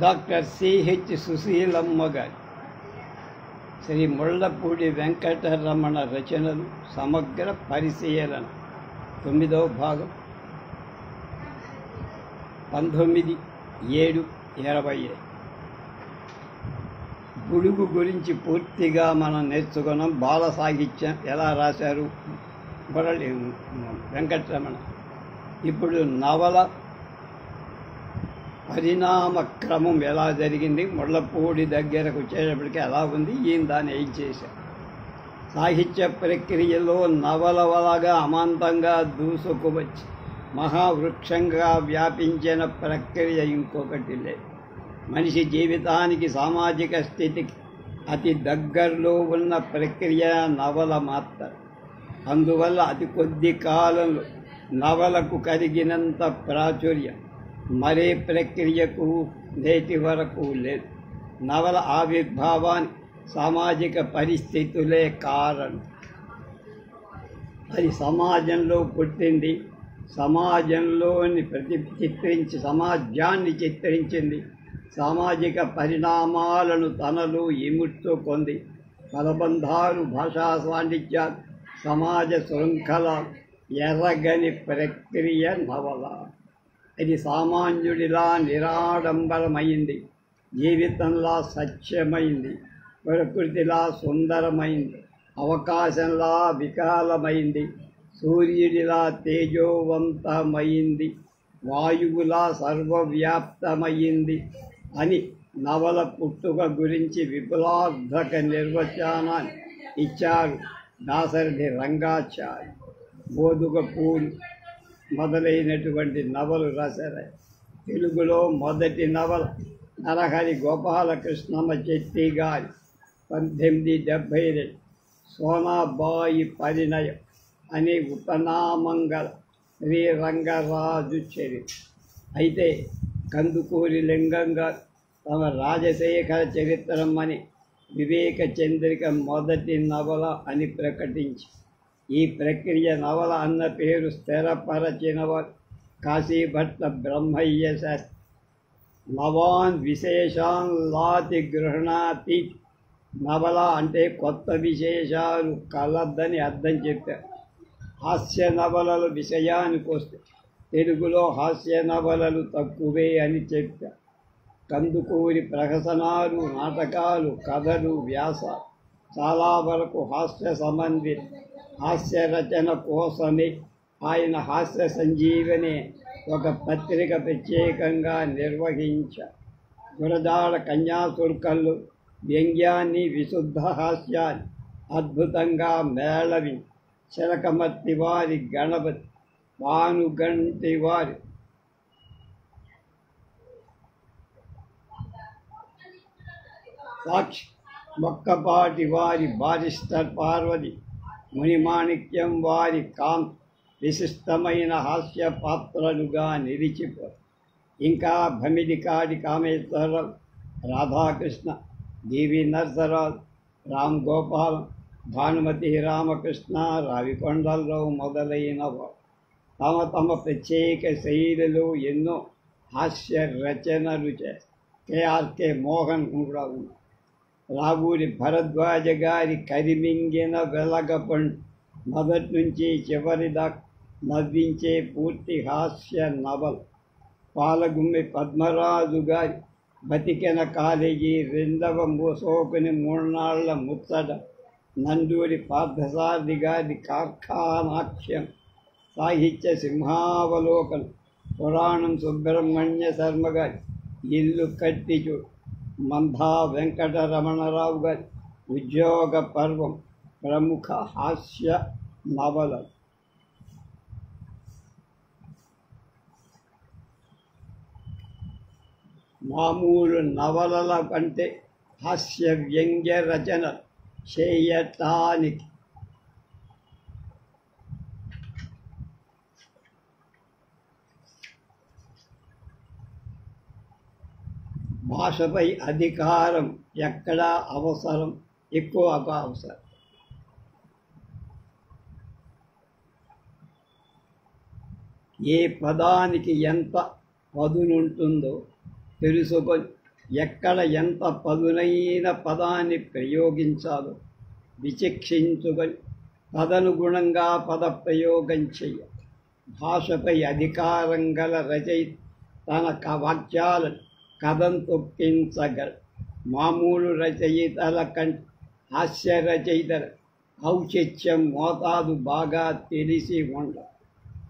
Doctor CH Susheelamma గారి శ్రీ ముళ్లపూడి వెంకటరమణ రచనలు సమగ్ర పరిశీలన 9వ భాగం 19/7/20. గుడుగు గురించి పూర్తిగా మనం నేర్చుకున్నాం. బాల సాహిత్యం ఎలా రాశారు వెంకటరమణ. ఇప్పుడు నవల పరిణామ క్రమం ఎలా జరిగింది, ముళ్లపూడి దగ్గరకు వచ్చేటప్పటికి ఎలా ఉంది, ఈయన దాన్ని ఏం చేశారు. సాహిత్య ప్రక్రియలో నవల వలగా అమాంతంగా దూసుకువచ్చి మహావృక్షంగా వ్యాపించిన ప్రక్రియ ఇంకొకటి లేదు. మనిషి జీవితానికి సామాజిక స్థితికి అతి దగ్గరలో ఉన్న ప్రక్రియ నవల మాత్రం. అందువల్ల అతి కొద్ది కాలంలో నవలకు కలిగినంత ప్రాచుర్యం మరే ప్రక్రియకు నేటి వరకు లేదు. నవల ఆవిర్భావానికి సామాజిక పరిస్థితులే కారణం. అది సమాజంలో పుట్టింది, సమాజంలోని సమాజాన్ని చిత్రించింది, సామాజిక పరిణామాలను తనలో ఇముడ్చుకుంది. పదబంధాలు, భాషా సాండిత్యాలు, సమాజ శృంఖల ఎర్రగని ప్రక్రియ నవల. అది సామాన్యుడిలా నిరాడంబరమైంది, జీవితంలా సత్యమైంది, ప్రకృతిలా సుందరమైంది, అవకాశంలా వికాలమైంది, సూర్యుడిలా తేజోవంతమైంది, వాయువులా సర్వవ్యాప్తమైంది అని నవల పుట్టుక గురించి విపులార్థక నిర్వచనాన్ని ఇచ్చారు దాశరథి రంగాచార్య. బోదుగ పూలు మొదలైనటువంటి నవలు రాశారు. తెలుగులో మొదటి నవల నరహరి గోపాలకృష్ణమ్మ చెట్టి గారి 1872 సోనాబాయి పరిణయం అనే ఉపనామంగల శ్రీరంగరాజు చరిత్ర. అయితే కందుకూరి లింగం గారు తమ రాజశేఖర చరిత్రం అని వివేక చంద్రిక మొదటి నవల అని ప్రకటించి ఈ ప్రక్రియ నవల అన్న పేరు స్థిరపరచినవారు కాశీభట్ల బ్రహ్మయ్య శాస్త్రి. నవాన్ విశేషాన్ లాతి గృహణాతి. నవల అంటే కొత్త విశేషాలు కలద్దని అర్థం చెప్పారు. హాస్య నవలల విషయానికి వస్తే తెలుగులో హాస్య నవలలు తక్కువే అని చెప్పారు. కందుకూరి ప్రహసనాలు, నాటకాలు, కథలు, వ్యాసాలు చాలా వరకు హాస్య సంబంధిత. హాస్య రచన కోసమే ఆయన హాస్య సంజీవని ఒక పత్రిక ప్రత్యేకంగా నిర్వహించారు. గురజాడ కన్యాశుల్కంలో వ్యంగ్యాన్ని, విశుద్ధ హాస్యాన్ని అద్భుతంగా మేళవి చిలకమర్తి వారి గణపతి, భానుగంటి వారి సాక్షి, మొక్కపాటి వారి బారిస్టర్ పార్వతి, మునిమాణిక్యం వారి కాంత్ విశిష్టమైన హాస్య పాత్రలుగా నిలిచిపోయి. ఇంకా భమిడికాడి కామేశ్వరరావు, రాధాకృష్ణ, డివి నరసరావు, రామ్ గోపాల్, భానుమతి రామకృష్ణ, రావికొండలరావు మొదలైనవారు తమ తమ ప్రత్యేక శైలిలో ఎన్నో హాస్య రచనలు చేస్తారు. కేఆర్కే మోహన్ కూడా ఉన్నారు. రావూరి భరద్వాజ గారి కరిమింగిన వెలగపండు మొదటి నుంచి చివరి దాకా నవ్వించే పూర్తి హాస్య నవల. పాలగుమ్మి పద్మరాజు గారి బతికిన కాలేజీ, 2వ సోకుని 3 నాళ్ల ముచ్చట, నందూరి పార్థసారథి గారి కార్ఖానాఖ్యం, సాహిత్య సింహావలోకనం, పురాణం సుబ్రహ్మణ్య శర్మ గారి ఇల్లు కట్టిచు, మందా వెంకటరమణరావు గారి ఉద్యోగ పర్వం ప్రముఖ హాస్య నవల. మామూలు నవలల కంటే హాస్య వ్యంగ్య రచన చేయటానికి భాషపై అధికారం ఎక్కడా అవసరం, ఎక్కువ అవసరం. ఏ పదానికి ఎంత పదునుంటుందో తెలుసుకొని ఎక్కడ ఎంత పదునైన పదాన్ని ప్రయోగించాలో విచక్షించుకొని తదనుగుణంగా పదప్రయోగం చెయ్య. భాషపై అధికారం గల రచయిత తన వాక్యాలను కథం తొక్కించగల. మామూలు రచయితల కంటే హాస్య రచయితల ఔచిత్యం మోతాదు బాగా తెలిసి ఉండ.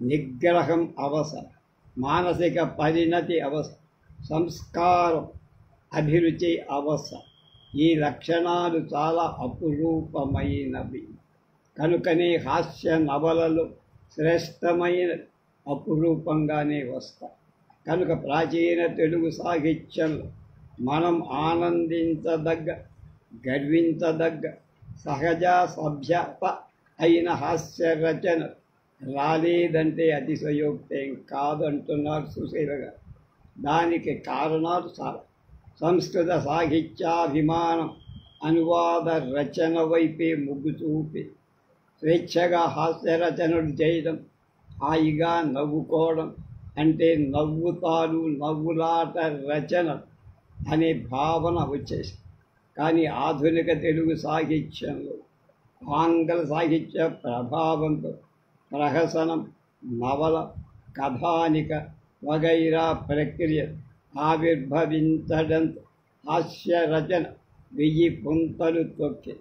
నిగ్రహం అవసరం, మానసిక పరిణతి అవసరం, సంస్కారం అభిరుచి అవసరం. ఈ లక్షణాలు చాలా అపురూపమైనవి. కనుకనే హాస్య నవలలు శ్రేష్టమైన అపురూపంగానే వస్తాయి. కనుక ప్రాచీన తెలుగు సాహిత్యంలో మనం ఆనందించదగ్గ, గర్వించదగ్గ, సహజ సభ్యత అయిన హాస్య రచన రాలేదంటే అతిశయోక్తేం కాదంటున్నారు సుశీల గారు. దానికి కారణాలు చాలా. సంస్కృత సాహిత్యాభిమానం అనువాద రచన వైపే మొగ్గు చూపి స్వేచ్ఛగా హాస్య రచనలు చేయడం, హాయిగా నవ్వుకోవడం అంటే నవ్వుతారు, నవ్వులాట రచన అనే భావన వచ్చేసి. కానీ ఆధునిక తెలుగు సాహిత్యంలో ఆంగ్ల సాహిత్య ప్రభావంతో ప్రహసనం, నవల, కథానిక వగైరా ప్రక్రియ ఆవిర్భవించడంతో హాస్య రచన 1000 పుంతలు తొక్కి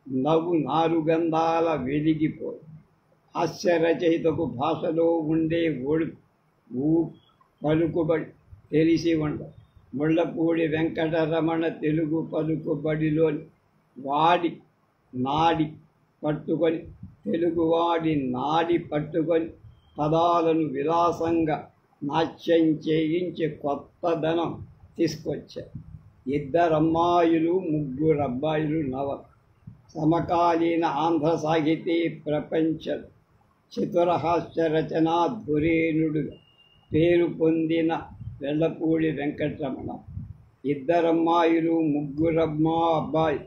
నవ్వు నాలుగందాల వెలిగిపోయి హాస్య రచయితకు భాషలో ఉండే పలుకుబడి తెలిసి ఉండ. ముళ్ళపూడి వెంకటరమణ తెలుగు పలుకుబడిలోని వాడి నాడి పట్టుకొని, తెలుగువాడి నాడి పట్టుకొని పదాలను విలాసంగా నాట్యం చేయించి కొత్తదనం తీసుకొచ్చారు. 2 అమ్మాయిలు 3 అబ్బాయిలు నవల సమకాలీన ఆంధ్ర సాహితీ ప్రపంచ చతురహాస్య రచనా ధురీణుడుగా పేరు పొందిన వెల్లపూడి వెంకటరమణ 2 అమ్మాయిలు 3 అబ్బాయి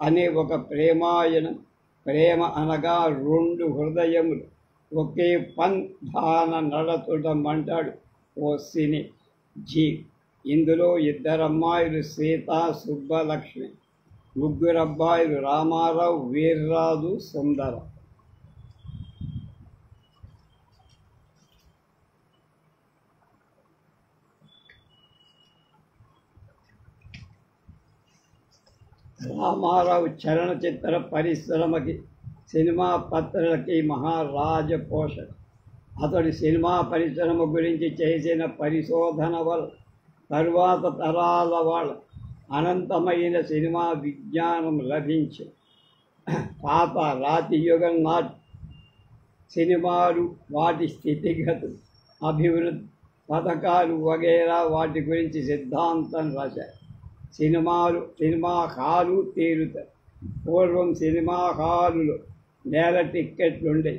అనే ఒక ప్రేమాయణం. ప్రేమ అనగా 2 హృదయములు ఒకే పంధాన నడచుటమంటాడు ఓ సినీ జీ. ఇందులో 2 అమ్మాయిలు సీత, సుబ్బలక్ష్మి, 3 అబ్బాయిలు రామారావు, వీర్రాజు, సుందర. రామారావు చలనచిత్ర పరిశ్రమకి, సినిమా పత్రికలకి మహారాజ పోషణ. అతడు సినిమా పరిశ్రమ గురించి చేసిన పరిశోధన వల్ల తరువాత తరాల వాళ్ళ అనంతమైన సినిమా విజ్ఞానం లభించి పాత రాతి యుగం నాటి సినిమాలు, వాటి స్థితిగతులు, అభివృద్ధి పథకాలు వగైరా వాటి గురించి సిద్ధాంతం రాశారు. సినిమా హాలు తీరుతాయి. పూర్వం సినిమా హాలులో నేల టిక్కెట్లుండే.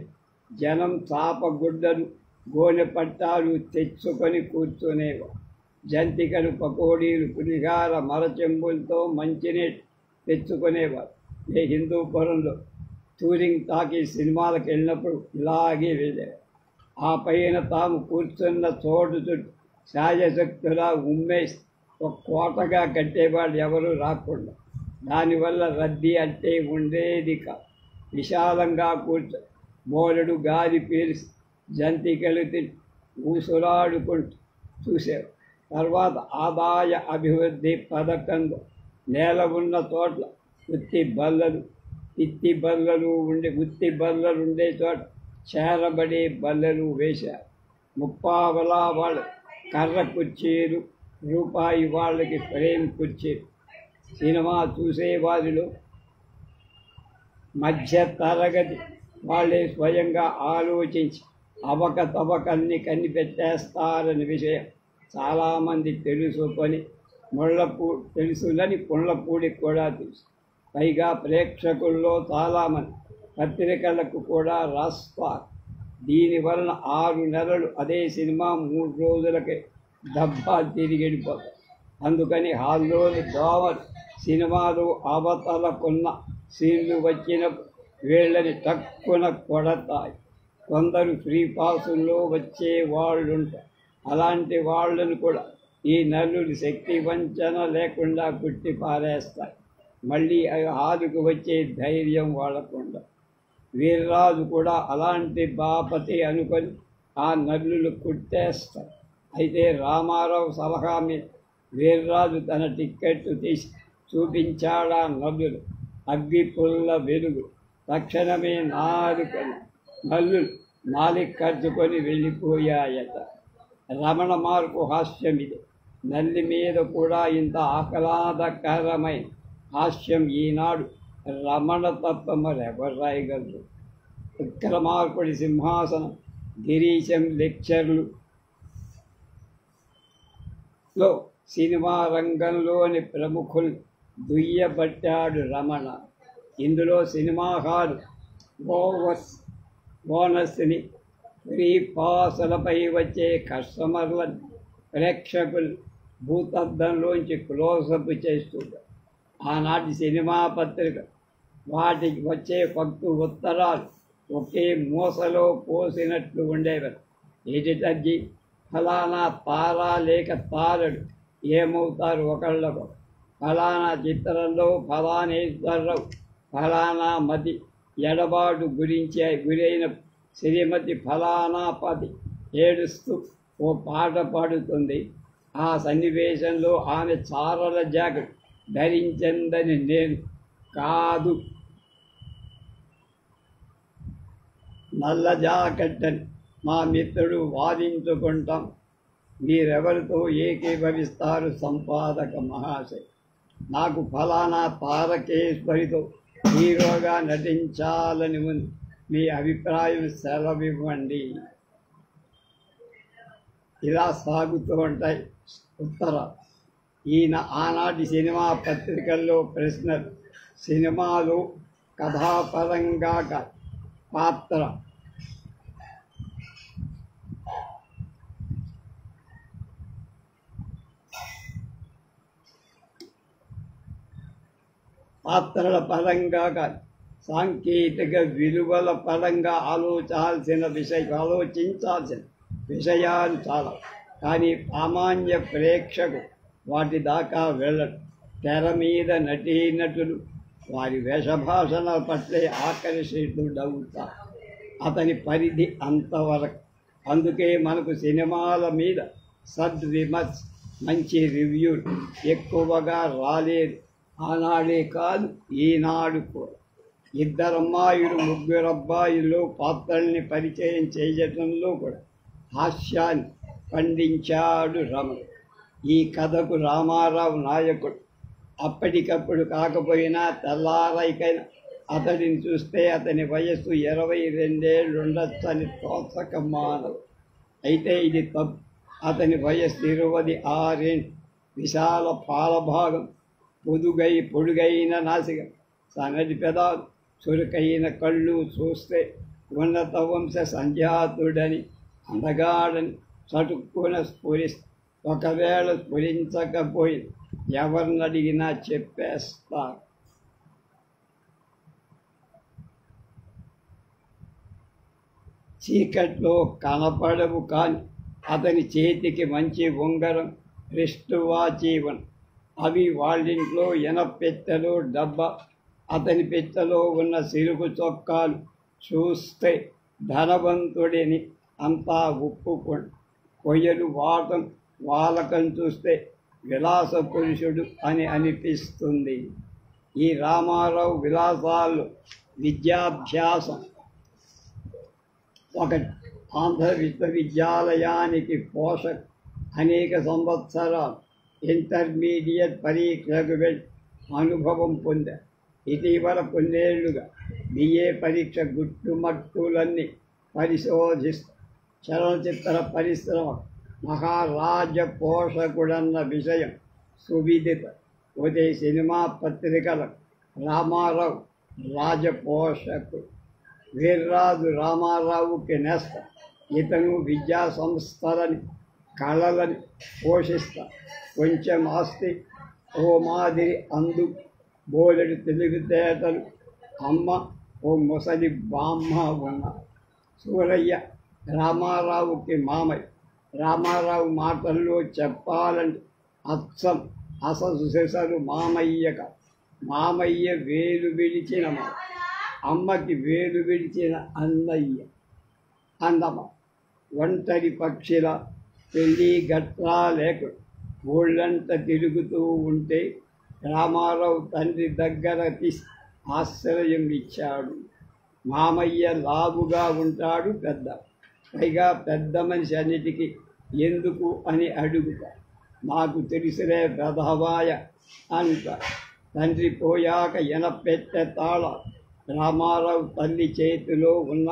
జనం చాపగుడ్డలు, గోనె పట్టాలు తెచ్చుకొని కూర్చునేవారు. జంతికలు, పకోడీలు, పులిహార, మరచెంబులతో మంచినీళ్ళు తెచ్చుకునేవారు. ఏ హిందూపురంలో టూరింగ్ టాకీ సినిమాలకు వెళ్ళినప్పుడు ఇలాగే వెళ్ళేవారు. ఆ పైన తాము కూర్చున్న చోటు చుట్టూ శాయశక్తులా ఉమ్మేసి ఒక కోటగా కట్టేవాళ్ళు ఎవరు రాకుండా. దానివల్ల రద్దీ అంటే ఉండేది కాదు. విశాలంగా కూర్చొని బోలెడు గాలి పీల్చి జంతికలు తిని ఊసులాడుకుంటూ చూసేవారు. తర్వాత ఆదాయ అభివృద్ధి పథకంలో నేల ఉన్న చోట్ల ఉత్తి బల్లలు ఉండే చోట చేరబడే బల్లలు వేశారు. ముప్పావలా వాళ్ళు కర్ర కుర్చీలు, రూపాయి వాళ్ళకి ఫ్రేమ్ కుర్చీలు. సినిమా చూసేవారిలో మధ్య తరగతి వాళ్ళే స్వయంగా ఆలోచించి అవకతవకల్ని కనిపెట్టేస్తారని విషయం చాలామంది తెలుసులని పుళ్ళపూడికి కూడా తెలుసు. పైగా ప్రేక్షకుల్లో చాలామంది పత్రికలకు కూడా రాస్తారు. దీనివలన 6 నెలలు అదే సినిమా 3 రోజులకే డబ్బా తిరిగి వెళ్ళిపోతాయి. అందుకని హాల్లోని దోమలు సినిమాలు అవతలకున్న సీన్లు వచ్చినప్పుడు వీళ్ళని తక్కువ కొడతాయి. కొందరు ఫ్రీ పాసుల్లో వచ్చే వాళ్ళుంటారు. అలాంటి వాళ్ళను కూడా ఈ నల్లులు శక్తి వంచన లేకుండా కుట్టి పారేస్తాయి. మళ్ళీ అవి హాలుకు వచ్చే ధైర్యం వాళ్ళకుండా. వీర్రాజు కూడా అలాంటి బాపతి అనుకొని ఆ నల్లులు కుట్టేస్తాయి. అయితే రామారావు సలహా మీద వీర్రాజు తన టిక్కెట్టు తీసి చూపించాడా నల్లులు. అగ్గిపుల్ల వెలుగు. తక్షణమే నల్లులు నాలికర్చుకొని వెళ్ళిపోయాయట. రమణ మార్పు హాస్యం ఇది. నల్లి మీద కూడా ఇంత ఆహ్లాదకరమైన హాస్యం ఈనాడు రమణ తప్ప మరెవరు రాయగలరు? విక్రమార్కుడి సింహాసనం, గిరీశం లెక్చర్లు లో సినిమా రంగంలోని ప్రముఖులు దుయ్యబట్టాడు రమణ. ఇందులో సినిమా హాలు బోనస్ని, ఫ్రీ పాసులపై వచ్చే కస్టమర్లను ప్రేక్షకులు భూతద్దంలోంచి క్లోజప్ చేస్తుంటారు. ఆనాటి సినిమా పత్రిక వాటికి వచ్చే కొత్త ఉత్తరాలు ఒకే మూసలో పోసినట్లు ఉండేవారు. ఎడిటర్జీ ఫలానా తారా లేక తారడు ఏమవుతారు ఒకళ్ళకు, ఫలానా చిత్రంలో ఫలానేశ్వరరావు ఫలానా మతి ఎడబాటు గురైన శ్రీమతి ఫలానా పతి ఏడుస్తూ ఓ పాట పాడుతుంది. ఆ సన్నివేశంలో ఆమె చారల జాకెట్ ధరించిందని నేను కాదు, నల్ల జాకెట్ అని మా మిత్రుడు వాదించుకుంటాం. మీరెవరితో ఏకీభవిస్తారు సంపాదక మహాశయ? నాకు ఫలానా తారకేశ్వరితో హీరోగా నటించాలని ఉంది. మీ అభిప్రాయం సెలవివ్వండి. ఇలా సాగుతూ ఉంటాయి ఉత్తరాలు. ఈయన ఆనాటి సినిమా పత్రికల్లో ప్రశ్నలు. సినిమాలో కథాపరంగా పాత్రల పరంగా కాదు, సాంకేతిక విలువల పరంగా ఆలోచించాల్సిన విషయాలు చాలా. కానీ సామాన్య ప్రేక్షకుడు వాటి దాకా వెళ్ళడు. తెర మీద నటీనటులు వారి వేషభాషల పట్లే ఆకర్షితుడవుతారు. అతని పరిధి అంతవరకు. అందుకే మనకు సినిమాల మీద సద్విమర్శ, మంచి రివ్యూలు ఎక్కువగా రాలేదు. ఆనాడే కాదు, ఈనాడు కూడా. ఇద్దరమ్మాయిలు ముగ్గురబ్బాయిల్లో పాత్రల్ని పరిచయం చేయటంలో కూడా హాస్యాన్ని పండించాడు రమణ. ఈ కథకు రామారావు నాయకుడు. అప్పటికప్పుడు కాకపోయినా తెల్లారైకైనా అతడిని చూస్తే అతని వయస్సు 22 ఉండొచ్చని తోచకమానదు. అయితే ఇది తప్పు. అతని వయస్సు 26. విశాల పాలభాగం, పొడుగైన నాసికం, సన్నటి పెదాలు, చురుకైన కళ్ళు చూస్తే ఉన్నత వంశ సంజాతుడని, అందగాడని చటుక్కున స్ఫురిస్తా. ఒకవేళ స్ఫురించకపోయి ఎవరినడిగినా చెప్పేస్తారు. చీకట్లో కనపడవు కానీ అతని చేతికి మంచి ఉంగరం, రిస్ట్ వాచ్ అవి వాళ్ళింట్లో ఎనపెట్టెలో డబ్బా. అతని పెట్టెలో ఉన్న సిరుగు చొక్కాలు చూస్తే ధనవంతుడిని అంతా ఒప్పుకోండి. కొయ్యలు వాలకం చూస్తే విలాస పురుషుడు అని అనిపిస్తుంది. ఈ రామారావు విలాసాల్లో విద్యాభ్యాసం ఒకటి. ఆంధ్ర విశ్వవిద్యాలయానికి పోషక అనేక సంవత్సరాలు ఇంటర్మీడియట్ పరీక్షకు వెళ్ళి అనుభవం పొందారు. ఇటీవల కొన్నేళ్లుగా బిఏ పరీక్ష గుట్టుమట్టులన్నీ పరిశోధిస్తారు. చలనచిత్ర పరిశ్రమ మహారాజ పోషకుడన్న విషయం సువిదిత. ఉదయ సినిమా పత్రికల రామారావు రాజపోషకుడు. వీర్రాజు రామారావుకి నేస్త. ఇతను విద్యా సంస్థలని, కళలని పోషిస్తా. కొంచెం ఆస్తి, ఓ మాదిరి అందు, బోలెడు తెలివితేటలు, అమ్మ ఓ ముసలి బామ్మ ఉన్న. సూరయ్య రామారావుకి మామయ్య. రామారావు మాటల్లో చెప్పాలంటే అచ్చం అసలు సెసరు మామయ్యక. మామయ్య వేలు విడిచిన అమ్మకి వేలు విడిచిన అన్నయ్య. అందమ్మ ఒంటరి పక్షిల పెళ్ళి గట్రా లేక ఊళ్ళంట తిరుగుతూ ఉంటే రామారావు తండ్రి దగ్గర ఆశ్రయం ఇచ్చాడు. మామయ్య లావుగా ఉంటాడు, పెద్ద, పైగా పెద్ద మనిషి అన్నిటికీ ఎందుకు అని అడుగుతా. నాకు తెలిసిరే పెదవాయ అంట. తండ్రి పోయాక ఎనపెట్టె తాళాలు. రామారావు తల్లి చేతిలో ఉన్న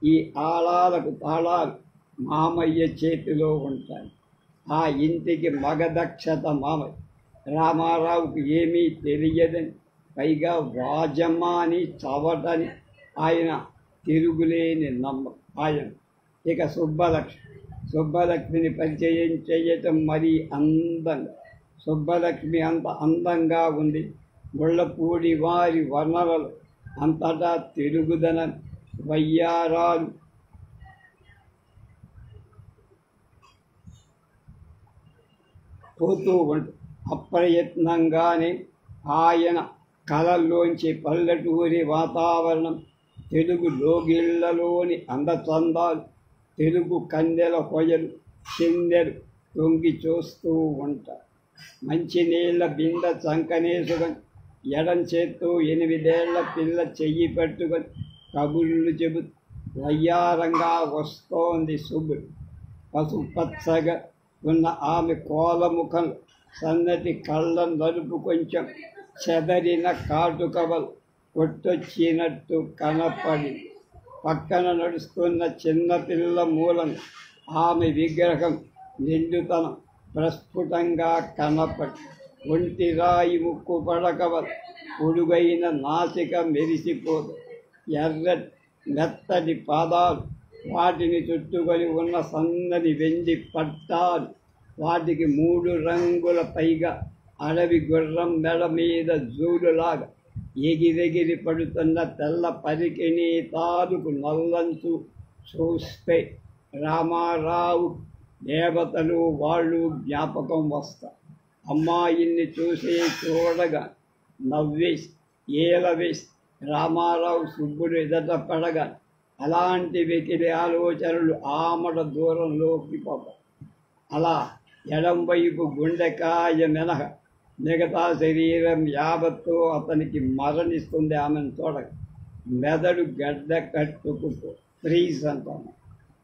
ఈ ఆళాలకు తాళాలు మామయ్య చేతిలో ఉంటాయి. ఆ ఇంటికి మగదక్షత మామయ్య. రామారావుకి ఏమీ తెలియదని, పైగా వాజమ్మాని చవటని ఆయన తిరుగులేని నమ్మకం ఆయన. ఇక సుబ్బలక్ష్మిని పరిచయం చేయటం మరీ అందంగా. సుబ్బలక్ష్మి అంత అందంగా ఉంది. ముళ్ళపూడి వారి వర్ణనలు అంతటా తిరుగుదనం, వయ్యారాలు, పోతూ ఉంటుంది. అప్రయత్నంగానే ఆయన కళల్లోంచి పల్లెటూరి వాతావరణం, తెలుగు లోగిళ్లలోని అందచందాలు, తెలుగు కన్నెల హొయలు, చిందెలు తొంగి చూస్తూ ఉంటారు. మంచినీళ్ళ బింద చంకనేసుకొని ఎడం చేత్తో 8 ఏళ్ల పిల్ల చెయ్యి పెట్టుకొని కబుర్లు చెబుతూ వయ్యారంగా వస్తోంది సుబ్బులు. పసుపచ్చగా ఉన్న ఆమె కోలముఖంలో సన్నటి కళ్ళ నలుపు కొంచెం చెదరిన కాటుకవలు కొట్టొచ్చినట్టు కనపడి, పక్కన నడుస్తున్న చిన్నపిల్ల మూలం ఆమె విగ్రహం నిండుతనం ప్రస్ఫుటంగా కనపడి, ఒంటి రాయి ముక్కు పడకవలు పొడుగైన నాసిక మెరిసిపోదు, ఎర్రటి మెత్తటి పాదాలు, వాటిని చుట్టుకొని ఉన్న సన్నని వెండి పట్టాలు, వాటికి 3 రంగుల పైగా అడవి గుర్రం మెడ మీద జూలులాగా ఎగిరెగిరి పడుతున్న తెల్ల పరికిణీ తాలూకు నల్లంచు చూస్తే రామారావు దేవతలు వాళ్ళు జ్ఞాపకం వస్తారు. అమ్మాయిని చూసి చూడగా నవ్వేసి ఏలవేసి రామారావు సుబ్బుడు ఎదట పడగా అలాంటి వెకిలి ఆలోచనలు ఆమడ దూరంలోకి పోతాయి. అలా ఎడం వైపు గుండెకాయ మినహ మిగతా శరీరం యావత్తు అతనికి మరణిస్తుంది. ఆమెను చూడగా మెదడు గడ్డ కట్టుకుంటూ ఫ్రీజ్ అంటాను.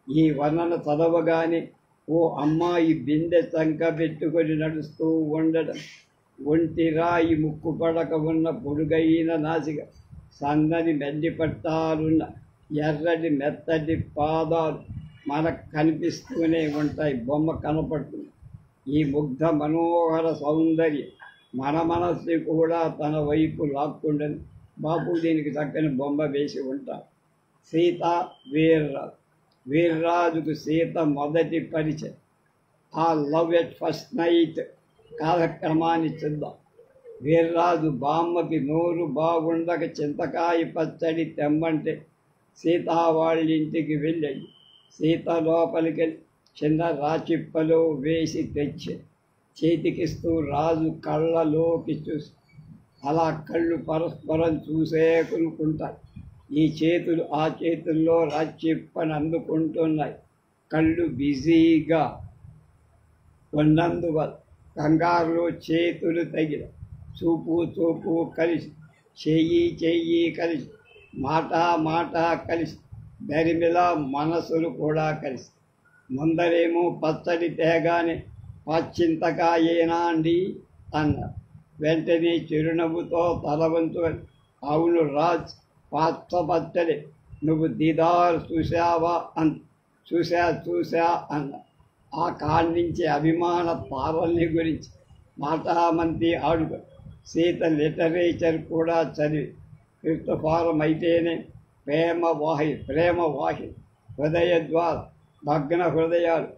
ఈ వర్ణన చదవగానే ఓ అమ్మాయి బిందె చంక పెట్టుకొని నడుస్తూ ఉండడం, ఒంటి రాయి ముక్కు పడక ఉన్న పొడుగైన నాసిక, సన్నని మెల్లి పట్టాలున్న ఎర్రటి మెత్తటి పాదాలు మనకు కనిపిస్తూనే ఉంటాయి. బొమ్మ కనపడుతుంది. ఈ ముగ్ధ మనోహర సౌందర్యం మన మనస్సు కూడా తన వైపు లాక్కుండని బాపు దీనికి చక్కని బొమ్మ వేసి ఉంటారు. సీత వీర్రాజు. వీర్రాజుకు సీత మొదటి పరిచయం. ఆ లవ్ ఎట్ ఫస్ట్ నైట్ కార్యక్రమాన్ని చూద్దాం. వీర్రాజు బామ్మకి నోరు బాగుండక చింతకాయ పచ్చడి తెమ్మంటే సీత వాళ్ళ ఇంటికి వెళ్ళాడు. సీత లోపలికి వెళ్ళి చిన్న రాచిప్పలో వేసి తెచ్చి చేతికిస్తూ రాజు కళ్ళలోకి చూసి అలా కళ్ళు పరస్పరం చూసేకునుకుంటాయి. ఈ చేతులు ఆ చేతుల్లో రాచిప్పని అందుకుంటున్నాయి. కళ్ళు బిజీగా ఉన్నందువల్ల కంగారులో చేతులు తగిన చూపు కలిసి, చెయ్యి కలిసి, మాట కలిసి, దరిమిలా మనసులు కూడా కలిసి. ముందరేమో పచ్చడి తేగానే పచ్చింతకాయేనా అండి అన్నారు. వెంటనే చిరునవ్వుతో తల వంచుకొని అవును రాజ్, పచ్చడి, నువ్వు దీదారు చూసావా చూసా అన్న. ఆ కాడి నుంచి అభిమాన తారల్ని గురించి మాటామంతి ఆడుకో. సీత లిటరేచర్ కూడా చదివి క్రిస్తఫారం అయితేనే ప్రేమ వాహి హృదయ ద్వార భగ్న హృదయాలు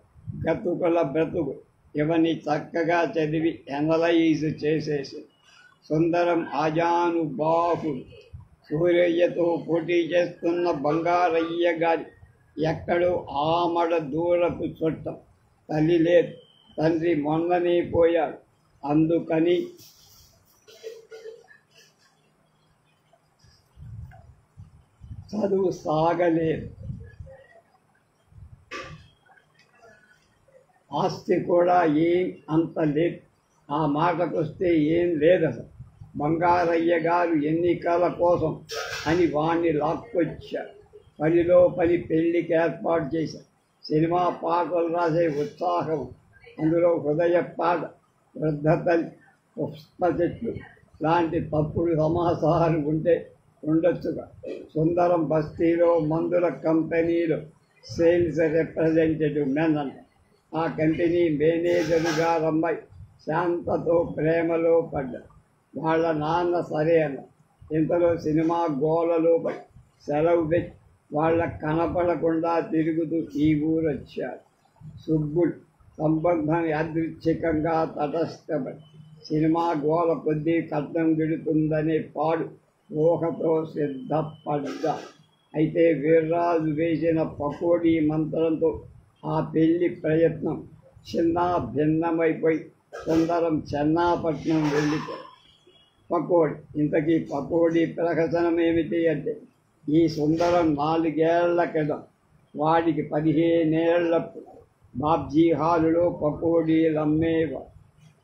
గతుకుల బ్రతుకు ఇవన్నీ చక్కగా చదివి ఎనలైజ్ చేసేసి సుందరం ఆజానుబాహుడు సూర్యయ్యతో పోటీ చేస్తున్న బంగారయ్య గారి ఎక్కడో ఆమడ దూరపు చుట్టం తల్లి లేదు, తండ్రి మొన్ననే పోయాడు, అందుకని చదువు సాగలేదు. ఆస్తి కూడా ఏం అంత లేదు. ఆ మాటకొస్తే ఏం లేదు అసలు. బంగారయ్య గారు ఎన్నికల కోసం అని వాణ్ణి లాక్కొచ్చారు. పనిలో పని పెళ్లికి ఏర్పాటు చేశారు. సినిమా పాటలు రాసే ఉత్సాహం, అందులో హృదయ పాట, వృద్ధతల్లి, పుష్ప చెట్లు లాంటి తప్పుడు సమాసాలు ఉంటే ఉండొచ్చుగా. సుందరం బస్తీలో మందుల కంపెనీలో సేల్స్ రిప్రజెంటేటివ్ మెన్ అంట. ఆ కంపెనీ మేనేజరుగా అమ్మాయి శాంతతో ప్రేమలో పడ్డారు. వాళ్ళ నాన్న సరే అన్న. ఇంతలో సినిమా గోలలో పడి సెలవు పెట్టి వాళ్ళకు కనపడకుండా తిరుగుతూ ఈ ఊరొచ్చారు. సుబ్బుడు సంబంధం యాదృచ్ఛికంగా తటస్థపడి సినిమా గోల కొద్దీ కట్నం విడుతుందనే పాడు ఊహతో సిద్ధపడ్డా. అయితే వీర్రాజు వేసిన పకోడీ మంత్రంతో ఆ పెళ్లి ప్రయత్నం చిన్న భిన్నమైపోయి సుందరం చెన్నాపట్నం వెళ్ళిపోయి. పకోడీ ఇంతకీ పకోడీ ప్రహసనం ఏమిటి అంటే, ఈ సుందరం 4 ఏళ్ల క్రితం వాడికి 15 ఏళ్లప్పుడు బాబ్జీ హాలులో పకోడీలు అమ్మేవాడు.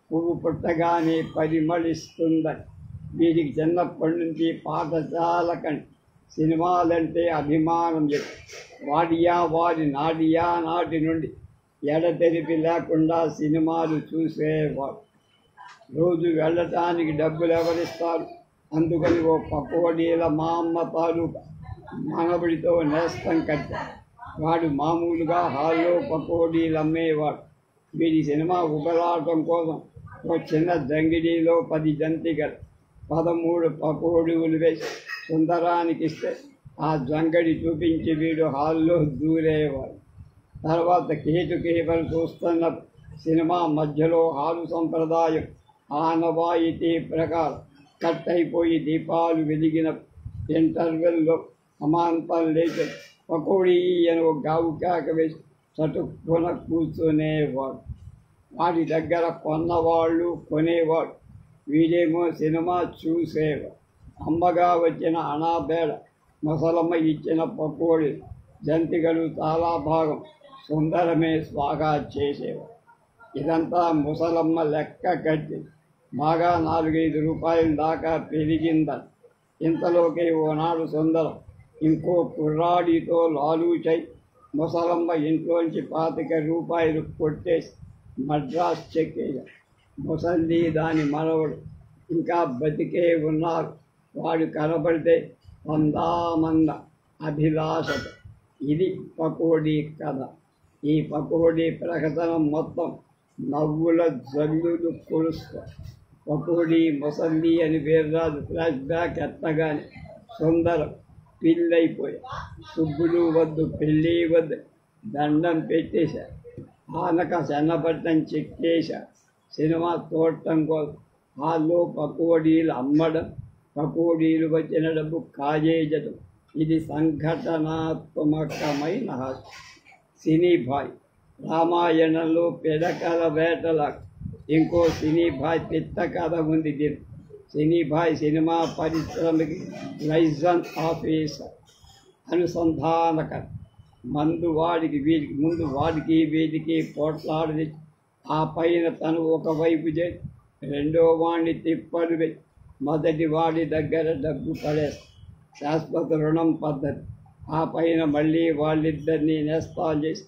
పువ్వు పుట్టగానే పరిమళిస్తుందని. వీడికి చిన్నప్పటి నుంచి పాఠశాల కంటే సినిమాలంటే అభిమానం చెప్పి వాడి నాటి నుండి ఎడతెరిపి లేకుండా సినిమాలు చూసేవాడు. రోజు వెళ్ళటానికి డబ్బులు ఎవరిస్తారు? అందుకని ఓ పకోడీల మా అమ్మ తాలూకా మనబడితో నేస్తం కట్టాడు. వాడు మామూలుగా హాల్లో పకోడీలు అమ్మేవాడు. వీడి సినిమా ఉబలాటం కోసం ఓ చిన్న దంగిడీలో 10 జంతికలు 13 పకోడీలు వేసి సుందరానికి ఇస్తే ఆ జంగడి చూపించి వీడు హాల్లో దూరేవాడు. తర్వాత కేవలం చూస్తున్న సినిమా మధ్యలో హాలు సంప్రదాయం ఆనవాయితీ ప్రకారం కట్ అయిపోయి దీపాలు వెలిగిన ఇంటర్వెల్లో అమాంతం లేచి పకోడీ అని ఒక గావు కేక వేసి చటుక్కున కూర్చునేవాడు. వాడి దగ్గర కొన్నవాళ్ళు కొనేవాడు, వీడేమో సినిమా చూసేవాడు. అమ్మగా వచ్చిన అనాబేడ ముసలమ్మ ఇచ్చిన పకోడీ జంతికలు చాలా భాగం సుందరమే స్వాగా చేసేవాడు. ఇదంతా ముసలమ్మ లెక్క కట్టి బాగా 4-5 రూపాయల దాకా పెరిగిందని. ఇంతలోకి ఓనాడు సుందరం ఇంకో కుర్రాడితో లాలూచై ముసలమ్మ ఇంట్లోంచి 25 రూపాయలు కొట్టేసి మద్రాస్ చెక్కేశాడు. ముసల్ది దాని మనవడు ఇంకా బతికే ఉన్నారు. వాడు కనబడితే వందామంద అభిలాషత. ఇది పకోడీ కథ. ఈ పకోడీ ప్రకటన మొత్తం నవ్వుల జల్లులు కొలుస్తారు. పకోడీ ముసల్ది అని వీర్రాజు ఫ్లాష్ బ్యాక్ ఎత్తగానే సుందరం పిల్లైపోయా. సుబ్బులు వద్దు, పెళ్ళి వద్దు, దండం పెట్టేశారు. ఆనక చెన్నపట్నం చెక్కేశారు. సినిమా చూడటం కోసం హాల్లో పకోడీలు అమ్మడం, పకోడీలు వచ్చిన డబ్బు కాజేయడం. ఇది సంఘటనాత్మకమైన హాస్యం. సినీభాయ్ రామాయణంలో పిడకల వేటల ఇంకో సినీభాయ్ పిత్త కథ ఉంది. దీని సినీభాయ్ సినిమా పరిశ్రమకి లైసెన్ ఆఫీసర్, అనుసంధానకర్త. ముందు వాడికి వీడికి పోట్లాడి ఆ పైన తను ఒకవైపు చేసి రెండో వాడిని తిప్పలు పెట్టి మొదటి వాడి దగ్గర డబ్బు పడేస్తారు. శాశ్వత రుణం పద్ధతి. ఆ పైన మళ్ళీ వాళ్ళిద్దరినీ నేస్తాలు చేసి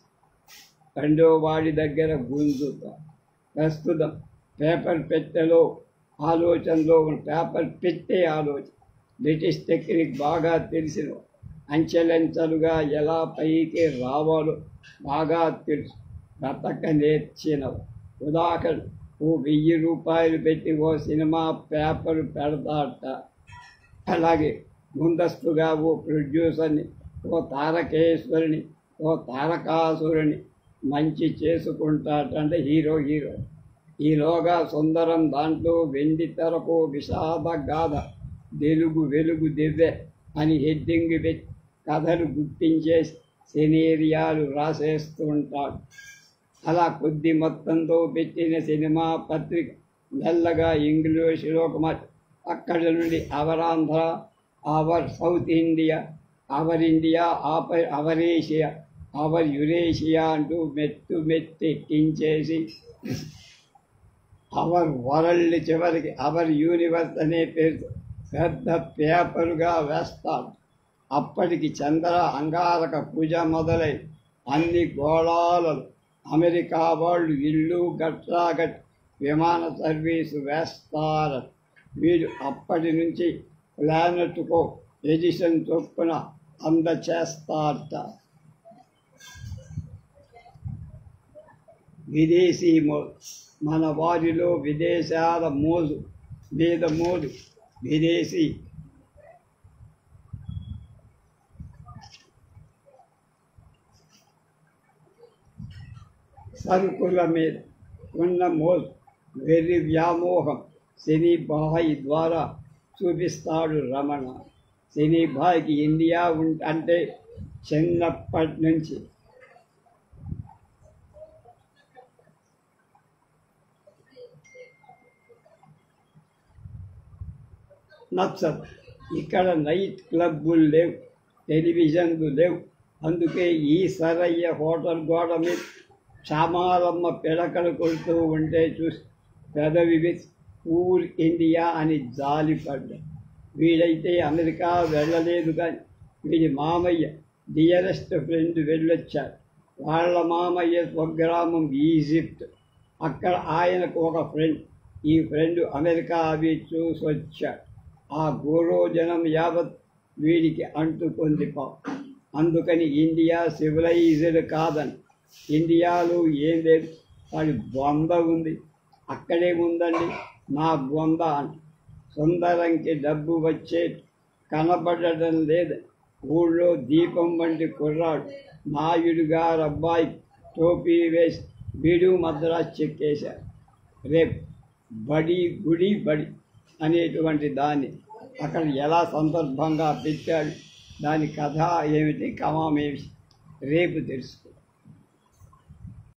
రెండో వాడి దగ్గర గుంజుతారు. ప్రస్తుతం పేపర్ పెట్టెలో ఆలోచనలో ఉన్న పేపర్ పెట్టే ఆలోచన బ్రిటిష్ టెక్నిక్ బాగా తెలిసిన అంచెలంచెలుగా ఎలా పైకి రావాలో బాగా తెలుసు. బ్రతక నేర్చినవి. ఉదాహరణ, ఓ 1000 రూపాయలు పెట్టి ఓ సినిమా పేపర్ పెడతాట. అలాగే ముందస్తుగా ఓ ప్రొడ్యూసర్ని, ఓ తారకేశ్వరిని, ఓ తారకాసురుని మంచి చేసుకుంటాటంటే హీరో. ఈలోగా సుందరం దాంట్లో వెండి తెరకు విషాద గాథ వెలుగు దివ్వె అని హెడ్డింగ్ పెట్టి కథలు గుర్తించేసి సినేరియాలు రాసేస్తూ ఉంటాడు. అలా కొద్ది మొత్తంతో పెట్టిన సినిమా పత్రిక మెల్లగా ఇంగ్లీషులో అక్కడి నుండి అవరాంధ్ర, hour south India, our India, hour Asia, hour Eurasia అంటూ మెత్తెక్కించేసి అవర్ వరల్డ్ చివరికి అవర్ యూనివర్స్ అనే పేరుతో పెద్ద పేపరుగా వేస్తాడు. అప్పటికి చంద్ర అంగారక పూజ మొదలై అన్ని గోళాలలో అమెరికా వాళ్ళు ఇల్లు గట్రాగట్ విమాన సర్వీసు వేస్తారు. వీడు అప్పటి నుంచి ప్లానెట్కో ఎడిషన్ చొప్పున అందచేస్తారట. విదేశీ మోజు, మన వారిలో విదేశాల మోజు మీద మోజు. విదేశీ సరుకుల మీద ఉన్న మోజు, వెర్రి వ్యామోహం శనిబాయి ద్వారా చూపిస్తాడు రమణ. శనిబాయికి ఇండియా అంటే చిన్నప్పటి నుంచి నచ్చదు. ఇక్కడ నైట్ క్లబ్బులు లేవు, టెలివిజన్లు లేవు. అందుకే ఈ సరయ్య హోటల్ గోడ మీద చామాలమ్మ పిడకలు కొడుతూ ఉంటే చూసి పెదవి పూర్ ఇండియా అని జాలిపడ్డా. వీడైతే అమెరికా వెళ్ళలేదు, కానీ వీడి మామయ్య డియరెస్ట్ ఫ్రెండ్ వెళ్ళొచ్చాడు. వాళ్ళ మామయ్య స్వగ్రామం ఈజిప్ట్. అక్కడ ఆయనకు ఒక ఫ్రెండ్. ఈ ఫ్రెండ్ అమెరికా అవి చూసి వచ్చాడు. ఆ గోరోజనం యావత్ వీడికి అంటుకుంది పాపం. అందుకని ఇండియా సివిలైజ్డ్ కాదని, ఇండియాలో ఏం లేదు, వాడి బొంద ఉంది, అక్కడే ఉందండి నా బొంద అంట. సుందరంకి డబ్బు వచ్చే కనబడటం లేదు. ఊళ్ళో దీపం వంటి కుర్రాడు నాయుడు గారు అబ్బాయి టోపీ వేసి వీడు మద్రాసు చెక్కేశారు. రేపు బడి గుడి బడి అనేటువంటి దాన్ని అక్కడ ఎలా సందర్భంగా పెట్టాడు, దాని కథ ఏమిటి కమామేమి రేపు తెలుసుకో.